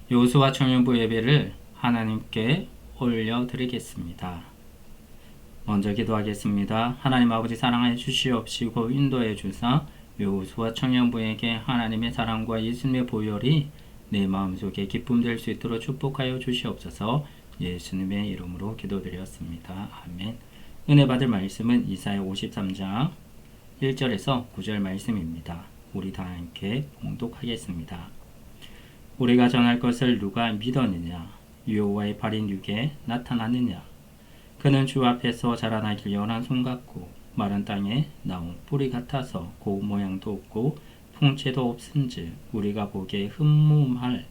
여호수아 청년부 예배를 하나님께 올려드리겠습니다. 먼저 기도하겠습니다. 하나님 아버지 사랑하여 주시옵시고 인도해 주사 여호수아 청년부에게 하나님의 사랑과 예수님의 보혈이 내 마음속에 기쁨 될 수 있도록 축복하여 주시옵소서. 예수님의 이름으로 기도드렸습니다. 아멘. 은혜 받을 말씀은 이사야 53장 1절에서 9절 말씀입니다. 우리 다 함께 봉독하겠습니다. 우리가 전할 것을 누가 믿었느냐? 여호와의 발이 누게 나타났느냐? 그는 주 앞에서 자라나길 연한 손 같고 마른 땅에 나온 뿌리 같아서 고운 모양도 없고 풍채도 없은즉 우리가 보기에 흠모할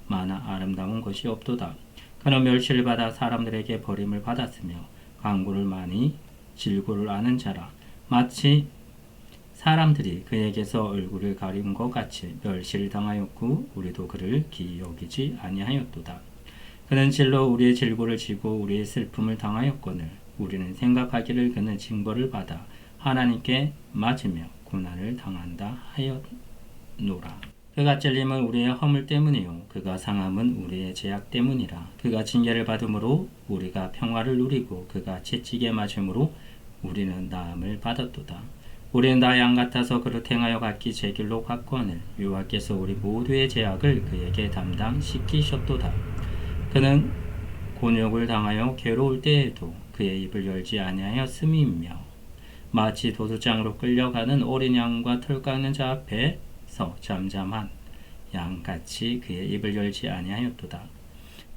만한 아름다운 것이 없도다. 그는 멸시를 받아 사람들에게 버림을 받았으며 강구를 많이 질고를 아는 자라. 마치 사람들이 그에게서 얼굴을 가린 것 같이 멸시를 당하였고 우리도 그를 기이 여기지 아니하였도다. 그는 질로 우리의 질고를 지고 우리의 슬픔을 당하였거늘 우리는 생각하기를 그는 징벌을 받아 하나님께 맞으며 고난을 당한다 하였노라. 그가 찔림은 우리의 허물 때문이요 그가 상함은 우리의 죄악 때문이라. 그가 징계를 받음으로 우리가 평화를 누리고 그가 채찍에 맞음으로 우리는 나음을 받았도다. 우리는 다 양 같아서 그를 행하여 각기 제 길로 갔거늘 여호와께서 우리 모두의 죄악을 그에게 담당시키셨도다. 그는 곤욕을 당하여 괴로울 때에도 그의 입을 열지 아니하였음이며 마치 도수장으로 끌려가는 어린 양과 털 깎는 자 앞에서 잠잠한 양같이 그의 입을 열지 아니하였도다.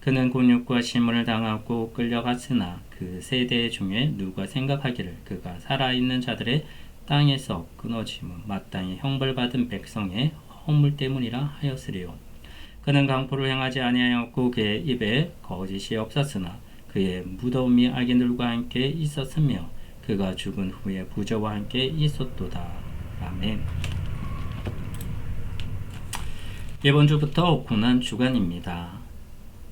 그는 곤욕과 심문을 당하고 끌려갔으나 그 세대 중에 누가 생각하기를 그가 살아있는 자들의 땅에서 끊어짐은 마땅히 형벌받은 백성의 허물 때문이라 하였으리요. 그는 강포를 행하지 아니하였고 그의 입에 거짓이 없었으나 그의 무덤이 악인들과 함께 있었으며 그가 죽은 후에 부자와 함께 있었도다. 아멘. 이번 주부터 고난 주간입니다.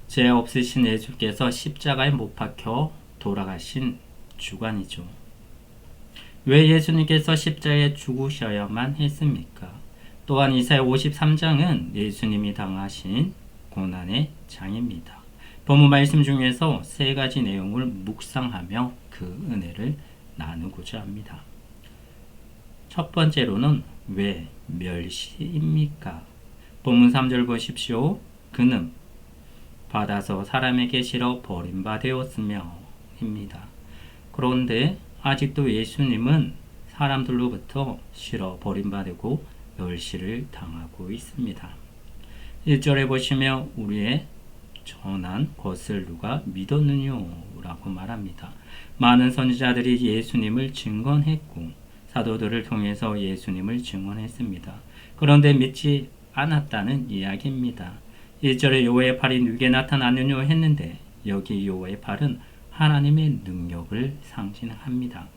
죄 없으신 예수께서 십자가에 못 박혀 돌아가신 주간이죠. 왜 예수님께서 십자가에 죽으셔야만 했습니까? 또한 이사야 53장은 예수님이 당하신 고난의 장입니다. 본문 말씀 중에서 세 가지 내용을 묵상하며 그 은혜를 나누고자 합니다. 첫 번째로는 왜 멸시입니까? 본문 3절 보십시오. 그는 받아서 사람에게 실어 버림받았으며 입니다. 그런데 아직도 예수님은 사람들로부터 실어 버림받고 멸시를 당하고 있습니다. 1절에 보시면 우리의 전한 것을 누가 믿었느냐 라고 말합니다. 많은 선지자들이 예수님을 증언했고 사도들을 통해서 예수님을 증언했습니다. 그런데 믿지 않았다는 이야기입니다. 1절에 여호와의 팔이 누게 나타났느냐 했는데 여기 여호와의 팔은 하나님의 능력을 상징합니다.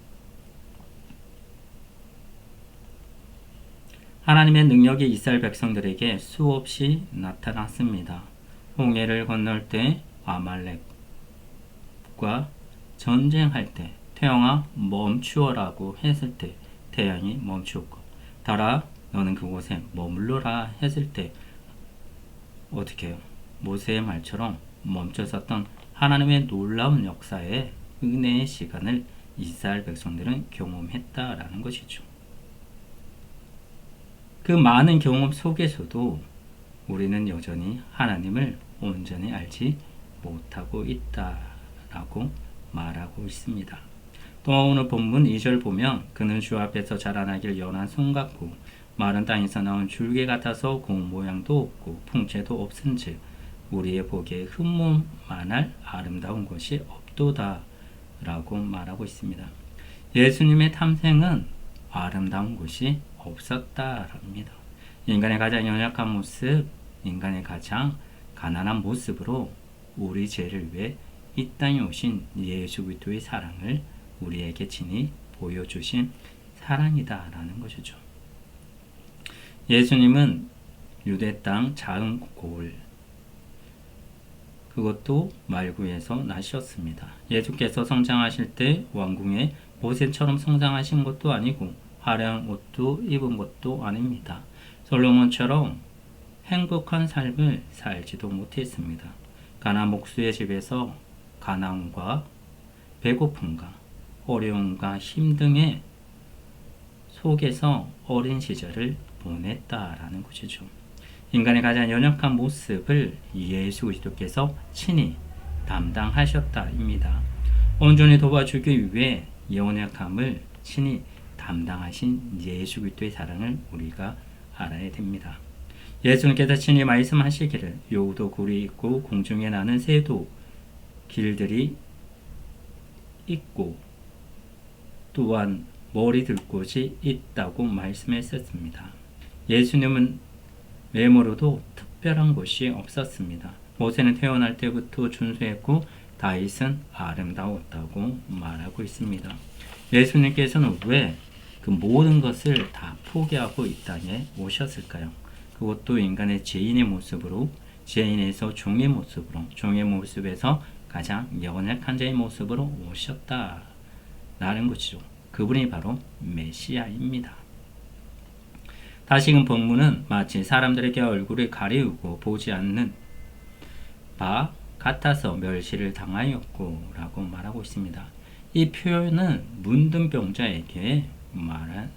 하나님의 능력이 이스라엘 백성들에게 수없이 나타났습니다. 홍해를 건널 때 아말렉과 전쟁할 때 태양아 멈추어라고 했을 때 태양이 멈추었고 달아 너는 그곳에 머물러라 했을 때 어떻게 해요? 모세의 말처럼 멈춰섰던 하나님의 놀라운 역사에 은혜의 시간을 이스라엘 백성들은 경험했다라는 것이죠. 그 많은 경험 속에서도 우리는 여전히 하나님을 온전히 알지 못하고 있다라고 말하고 있습니다. 또 오늘 본문 2절 보면 그는 주 앞에서 자라나길 연한 손 같고 마른 땅에서 나온 줄기 같아서 고운 모양도 없고 풍채도 없은즉 우리의 보기에 흠모만할 아름다운 것이 없도다 라고 말하고 있습니다. 예수님의 탐생은 아름다운 것이 없었다랍니다. 인간의 가장 연약한 모습, 인간의 가장 가난한 모습으로 우리 죄를 위해 이 땅에 오신 예수 그리스도의 사랑을 우리에게 친히 보여주신 사랑이다라는 것이죠. 예수님은 유대 땅 자은 고을 그것도 말구에서 나셨습니다. 예수께서 성장하실 때 왕궁의 모세처럼 성장하신 것도 아니고 화려한 옷도 입은 것도 아닙니다. 솔로몬처럼 행복한 삶을 살지도 못했습니다. 가나 목수의 집에서 가난과 배고픔과 어려움과 힘 등의 속에서 어린 시절을 보냈다라는 것이죠. 인간의 가장 연약한 모습을 예수 그리스도께서 친히 담당하셨다입니다. 온전히 도와주기 위해 연약함을 친히 담당하신 예수 그리스도의 사랑을 우리가 알아야 됩니다. 예수님께서 친히 말씀하시기를 여우도 굴이 있고 공중에 나는 새도 길들이 있고 또한 머리 들 곳이 있다고 말씀했었습니다. 예수님은 외모로도 특별한 곳이 없었습니다. 모세는 태어날 때부터 준수했고 다윗은 아름다웠다고 말하고 있습니다. 예수님께서는 왜 그 모든 것을 다 포기하고 이 땅에 오셨을까요? 그것도 인간의 죄인의 모습으로, 죄인에서 종의 모습으로, 종의 모습에서 가장 연약한 자의 모습으로 오셨다라는 것이죠. 그분이 바로 메시아입니다. 다시금 본문은 마치 사람들에게 얼굴을 가리우고 보지 않는 바 같아서 멸시를 당하였고 라고 말하고 있습니다. 이 표현은 문둥병자에게 말한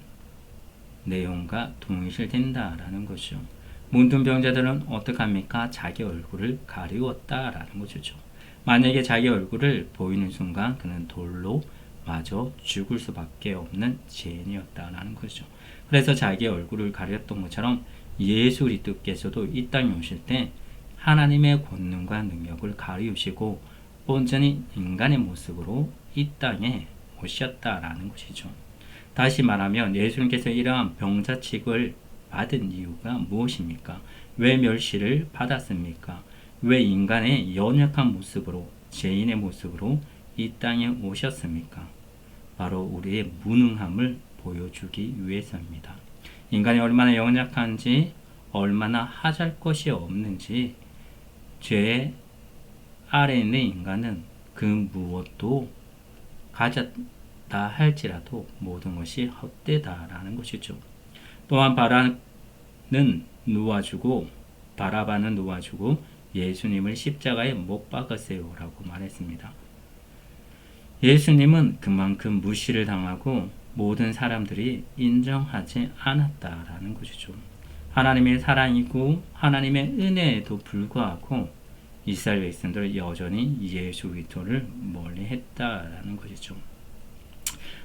내용과 동일된다라는 것이죠. 문둥병자들은 어떻게 합니까? 자기 얼굴을 가리웠다라는 것이죠. 만약에 자기 얼굴을 보이는 순간 그는 돌로 맞아 죽을 수밖에 없는 죄인이었다라는 것이죠. 그래서 자기 얼굴을 가렸던 것처럼 예수 그리스도께서도 이 땅에 오실 때 하나님의 권능과 능력을 가리우시고 온전히 인간의 모습으로 이 땅에 오셨다라는 것이죠. 다시 말하면 예수님께서 이러한 병자 취급을 받은 이유가 무엇입니까? 왜 멸시를 받았습니까? 왜 인간의 연약한 모습으로, 죄인의 모습으로 이 땅에 오셨습니까? 바로 우리의 무능함을 보여주기 위해서입니다. 인간이 얼마나 연약한지, 얼마나 하잘 것이 없는지, 죄 아래에 있는 인간은 그 무엇도 가졌다 할지라도 모든 것이 헛되다라는 것이죠. 또한 바라바는 누워주고 예수님을 십자가에 못 박으세요 라고 말했습니다. 예수님은 그만큼 무시를 당하고 모든 사람들이 인정하지 않았다라는 것이죠. 하나님의 사랑이고 하나님의 은혜에도 불구하고 이스라엘 백성들은 여전히 예수 그리스도를 멀리했다라는 것이죠.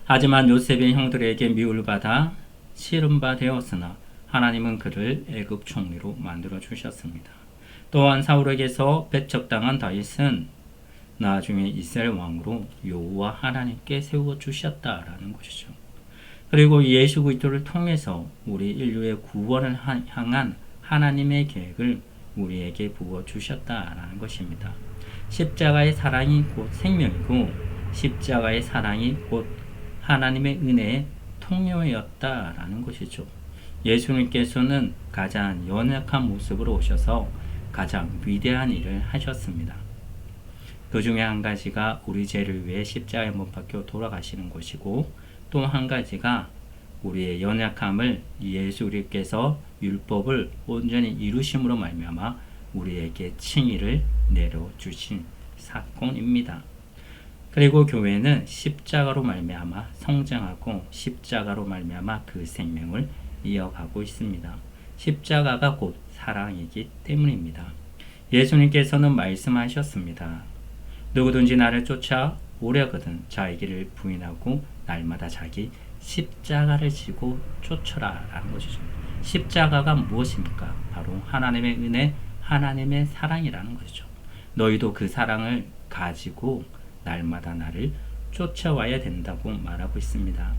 하지만 요셉의 형들에게 미움받아 씨름바 되었으나 하나님은 그를 애굽 총리로 만들어 주셨습니다. 또한 사울에게서 배척당한 다윗은 나중에 이스라엘 왕으로 여호와 하나님께 세워 주셨다라는 것이죠. 그리고 예수 그리스도를 통해서 우리 인류의 구원을 향한 하나님의 계획을 우리에게 부어 주셨다라는 것입니다. 십자가의 사랑이 곧 생명이고 십자가의 사랑이 곧 하나님의 은혜의 통로였다라는 것이죠. 예수님께서는 가장 연약한 모습으로 오셔서 가장 위대한 일을 하셨습니다. 그 중에 한 가지가 우리 죄를 위해 십자가에 못 박혀 돌아가시는 것이고, 또 한 가지가 우리의 연약함을 예수 그리스도께서 율법을 온전히 이루심으로 말미암아 우리에게 칭의를 내려주신 사건입니다. 그리고 교회는 십자가로 말미암아 성장하고 십자가로 말미암아 그 생명을 이어가고 있습니다. 십자가가 곧 사랑이기 때문입니다. 예수님께서는 말씀하셨습니다. 누구든지 나를 쫓아 오려거든 자기 길을 부인하고 날마다 자기 십자가를 지고 쫓아라 라는 것이죠. 십자가가 무엇입니까? 바로 하나님의 은혜, 하나님의 사랑이라는 것이죠. 너희도 그 사랑을 가지고 날마다 나를 쫓아와야 된다고 말하고 있습니다.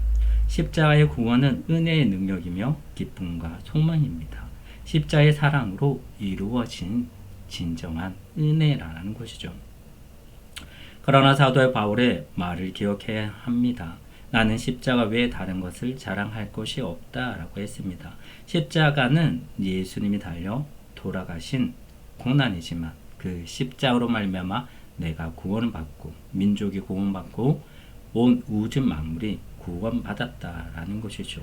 십자가의 구원은 은혜의 능력이며 기쁨과 소망입니다. 십자가의 사랑으로 이루어진 진정한 은혜라는 것이죠. 그러나 사도 바울의 말을 기억해야 합니다. 나는 십자가 외에 다른 것을 자랑할 것이 없다라고 했습니다. 십자가는 예수님이 달려 돌아가신 고난이지만 그 십자가로 말미암아 내가 구원받고 민족이 구원받고 온 우주 만물이 구원받았다라는 것이죠.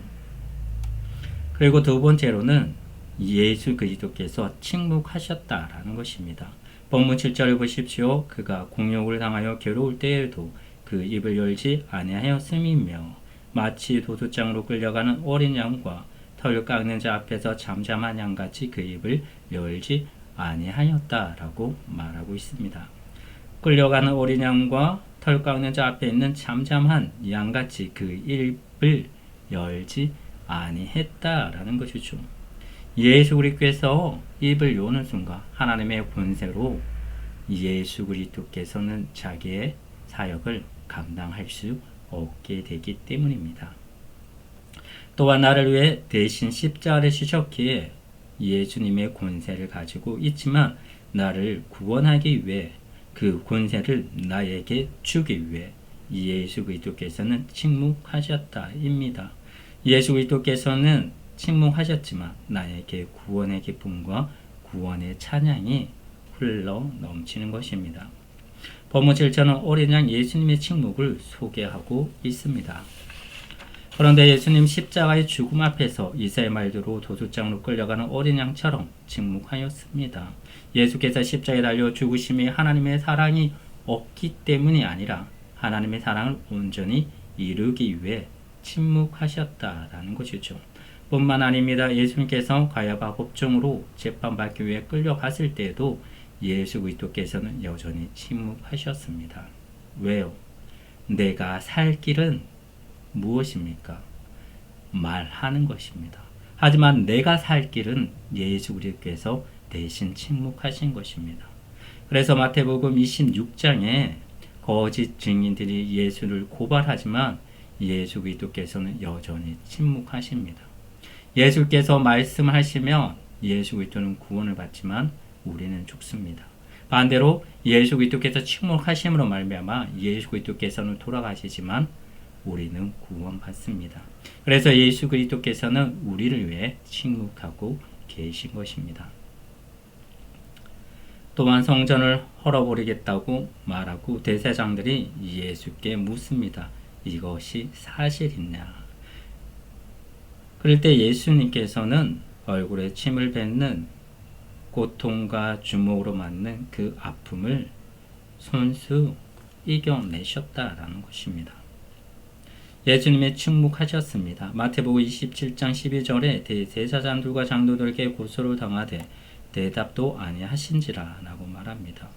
그리고 두 번째로는 예수 그리스도께서 침묵하셨다라는 것입니다. 본문 7절을 보십시오. 그가 공욕을 당하여 괴로울 때에도 그 입을 열지 아니하였음이며 마치 도둑장으로 끌려가는 어린 양과 털 깎는 자 앞에서 잠잠한 양같이 그 입을 열지 아니하였다라고 말하고 있습니다. 끌려가는 어린 양과 털 깎는 자 앞에 있는 잠잠한 양같이 그 입을 열지 아니했다라는 것이죠. 예수 그리스도께서 입을 여는 순간 하나님의 권세로 예수 그리스도께서는 자기의 사역을 감당할 수 없게 되기 때문입니다. 또한 나를 위해 대신 십자가를 지셨기에 예수님의 권세를 가지고 있지만 나를 구원하기 위해 그 권세를 나에게 주기 위해 예수 그리스도께서는 침묵하셨다입니다. 예수 그리스도께서는 침묵하셨지만 나에게 구원의 기쁨과 구원의 찬양이 흘러 넘치는 것입니다. 본문 7절은 어린 양 예수님의 침묵을 소개하고 있습니다. 그런데 예수님 십자가의 죽음 앞에서 이스라엘 말대로 도둑장으로 끌려가는 어린 양처럼 침묵하였습니다. 예수께서 십자가에 달려 죽으심이 하나님의 사랑이 없기 때문이 아니라 하나님의 사랑을 온전히 이루기 위해 침묵하셨다라는 것이죠. 뿐만 아닙니다. 예수님께서 가야바 법정으로 재판받기 위해 끌려갔을 때에도 예수 그리스도께서는 여전히 침묵하셨습니다. 왜요? 내가 살 길은 무엇입니까? 말하는 것입니다. 하지만 내가 살 길은 예수 그리스도께서 대신 침묵하신 것입니다. 그래서 마태복음 26장에 거짓 증인들이 예수를 고발하지만 예수 그리스도께서는 여전히 침묵하십니다. 예수께서 말씀하시면 예수 그리스도는 구원을 받지만 우리는 죽습니다. 반대로 예수 그리스도께서 침묵하심으로 말미암아 예수 그리스도께서는 돌아가시지만 우리는 구원받습니다. 그래서 예수 그리스도께서는 우리를 위해 침묵하고 계신 것입니다. 또한 성전을 헐어버리겠다고 말하고 대제사장들이 예수께 묻습니다. 이것이 사실이냐? 그럴 때 예수님께서는 얼굴에 침을 뱉는 고통과 주먹으로 맞는 그 아픔을 손수 이겨내셨다라는 것입니다. 예수님의 침묵하셨습니다. 마태복음 27장 12절에 대제사장들과 장로들에게 고소를 당하되 대답도 아니하신지라 라고 말합니다.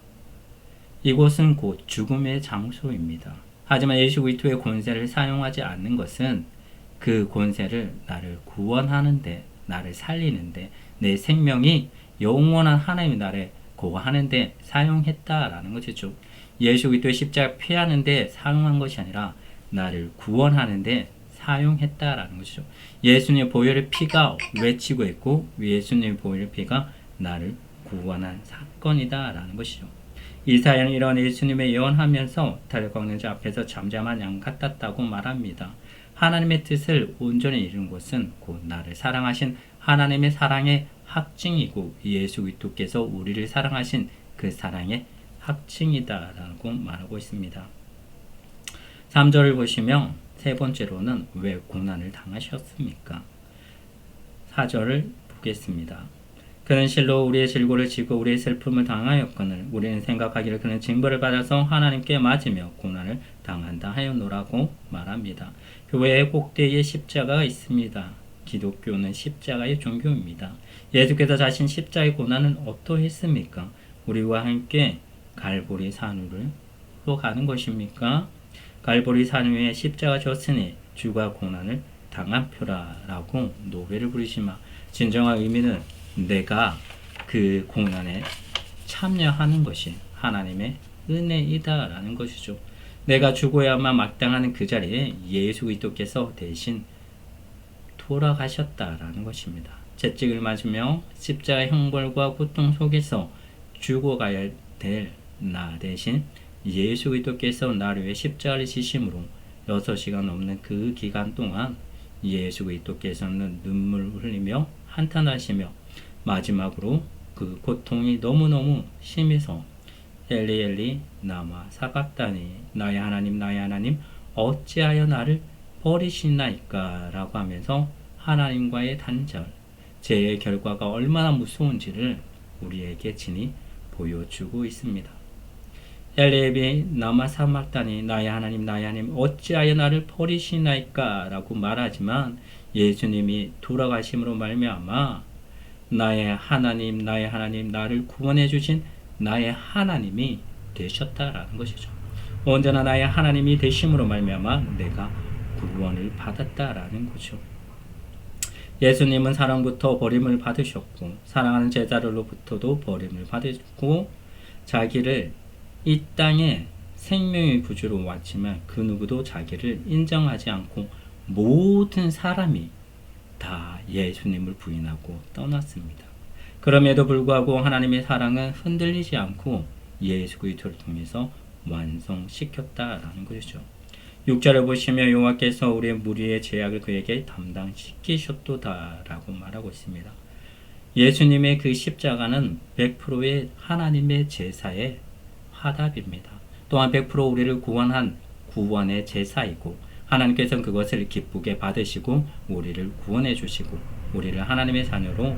이곳은 곧 죽음의 장소입니다. 하지만 예수 그리스도의 권세를 사용하지 않는 것은 그 권세를 나를 구원하는데, 나를 살리는데, 내 생명이 영원한 하나님의 나라에 거하는데 사용했다라는 것이죠. 예수 그리스도의 십자가 피하는데 사용한 것이 아니라 나를 구원하는데 사용했다라는 것이죠. 예수님의 보혈의 피가 외치고 있고 예수님의 보혈의 피가 나를 구원한 사건이다라는 것이죠. 이사야는 이런 예수님의 예언하면서 달을 꺾는 자 앞에서 잠잠한 양 같았다고 말합니다. 하나님의 뜻을 온전히 이룬 것은 곧 나를 사랑하신 하나님의 사랑의 확증이고 예수 그리스도께서 우리를 사랑하신 그 사랑의 확증이다라고 말하고 있습니다. 3절을 보시면 세 번째로는 왜 고난을 당하셨습니까? 4절을 보겠습니다. 그는 실로 우리의 질고를 지고 우리의 슬픔을 당하였거늘 우리는 생각하기를 그는 징벌을 받아서 하나님께 맞으며 고난을 당한다 하였노라고 말합니다. 교회의 꼭대기에 십자가가 있습니다. 기독교는 십자가의 종교입니다. 예수께서 자신 십자가의 고난은 어떠했습니까? 우리와 함께 갈보리 산으로 가는 것입니까? 갈보리 산 위에 십자가 졌으니 주가 고난을 당한 표라라고 노래를 부르시마. 진정한 의미는 내가 그 고난에 참여하는 것이 하나님의 은혜이다라는 것이죠. 내가 죽어야만 마땅하는 그 자리에 예수 그리스도께서 대신 돌아가셨다라는 것입니다. 채찍을 맞으며 십자가 형벌과 고통 속에서 죽어가야 될 나 대신 예수 그리스도께서 나를 위해 십자가를 지심으로 6시간 넘는 그 기간 동안 예수 그리스도께서는 눈물을 흘리며 한탄하시며 마지막으로 그 고통이 너무너무 심해서 엘리 엘리 나마 사박다니 나의 하나님 어찌하여 나를 버리시나이까 라고 하면서 하나님과의 단절, 죄의 결과가 얼마나 무서운지를 우리에게 친히 보여주고 있습니다. 엘리압이 나만 삼았다니 나의 하나님 나의 하나님 어찌하여 나를 버리시나이까 라고 말하지만 예수님이 돌아가심으로 말미암아 나의 하나님 나를 구원해 주신 나의 하나님이 되셨다라는 것이죠. 언제나 나의 하나님이 되심으로 말미암아 내가 구원을 받았다라는 거죠. 예수님은 사랑부터 버림을 받으셨고 사랑하는 제자들로부터도 버림을 받으셨고 자기를 이 땅에 생명의 구주로 왔지만 그 누구도 자기를 인정하지 않고 모든 사람이 다 예수님을 부인하고 떠났습니다. 그럼에도 불구하고 하나님의 사랑은 흔들리지 않고 예수 그리스도를 통해서 완성시켰다라는 것이죠. 6절을 보시면 여호와께서 우리의 무리의 죄악을 그에게 담당시키셨도다라고 말하고 있습니다. 예수님의 그 십자가는 100%의 하나님의 제사의 화답입니다. 또한 100% 우리를 구원한 구원의 제사이고 하나님께서는 그것을 기쁘게 받으시고 우리를 구원해 주시고 우리를 하나님의 자녀로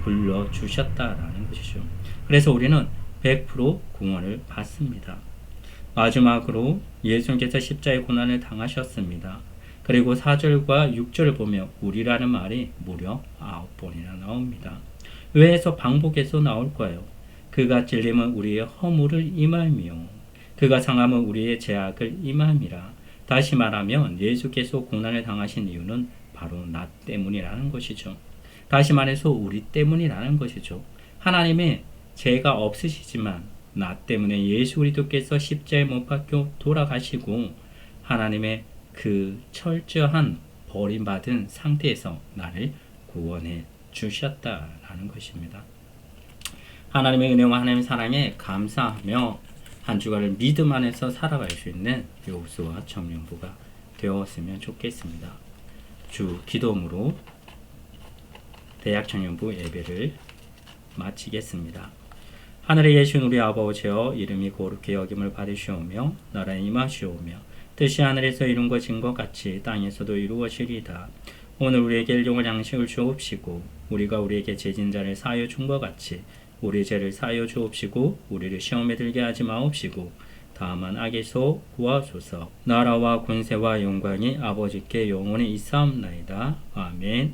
불러주셨다라는 것이죠. 그래서 우리는 100% 구원을 받습니다. 마지막으로 예수님께서 십자가의 고난을 당하셨습니다. 그리고 4절과 6절을 보면 우리라는 말이 무려 9번이나 나옵니다. 왜에서 반복해서 나올 거예요. 그가 찔림은 우리의 허물을 임하며 그가 상함은 우리의 죄악을 임함이라. 다시 말하면 예수께서 고난을 당하신 이유는 바로 나 때문이라는 것이죠. 다시 말해서 우리 때문이라는 것이죠. 하나님의 죄가 없으시지만 나 때문에 예수 그리스도께서 십자가에 못 박혀 돌아가시고 하나님의 그 철저한 버림받은 상태에서 나를 구원해 주셨다라는 것입니다. 하나님의 은혜와 하나님의 사랑에 감사하며 한 주간을 믿음 안에서 살아갈 수 있는 여호수아 청년부가 되었으면 좋겠습니다. 주 기도문으로 대학 청년부 예배를 마치겠습니다. 하늘에 계신 우리 아버지여 이름이 거룩히 여김을 받으시오며 나라에 임하시오며 뜻이 하늘에서 이룬 것인 것 같이 땅에서도 이루어지리이다. 오늘 우리에게 일용할 양식을 주옵시고 우리가 우리에게 죄진 자를 사하여 준 것 같이 우리 죄를 사하여 주옵시고 우리를 시험에 들게 하지 마옵시고 다만 악에서 구하소서. 나라와 권세와 영광이 아버지께 영원히 있사옵나이다. 아멘.